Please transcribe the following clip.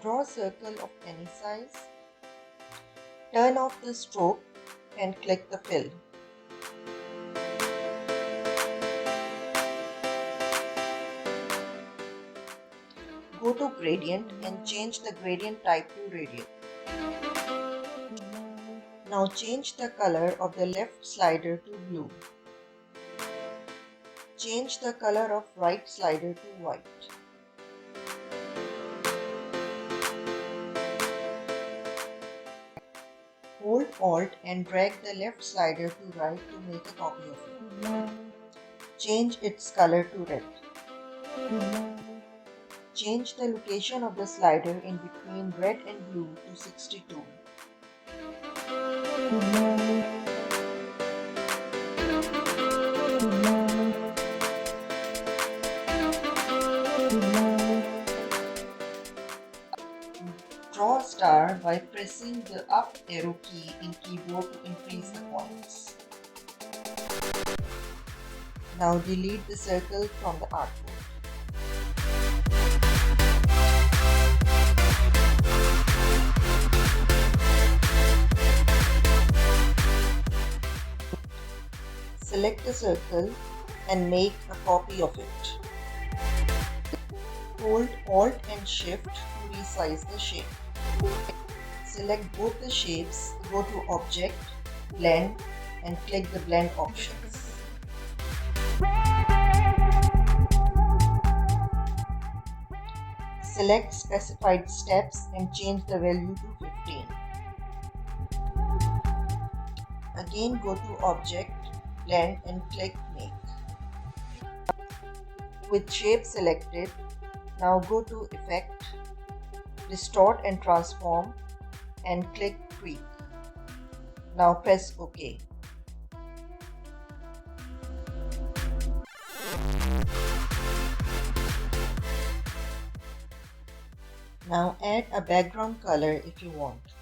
draw a circle of any size. Turn off the stroke and click the fill. Go to gradient and change the gradient type to radial. Now change the color of the left slider to blue. Change the color of right slider to white. Hold Alt and drag the left slider to right to make a copy of it. Change its color to red. Change the location of the slider in between red and blue to 62. Draw a star by pressing the up arrow key in keyboard to increase the points. Now delete the circle from the artboard. Select the circle and make a copy of it. Hold Alt and Shift to resize the shape. Select both the shapes, go to Object, Blend and click the Blend options. Select specified steps and change the value to 15. Again go to Object, Blend and click Make. With shape selected, now go to Effect, Distort and Transform and click Tweak. Now press OK. Now add a background color if you want.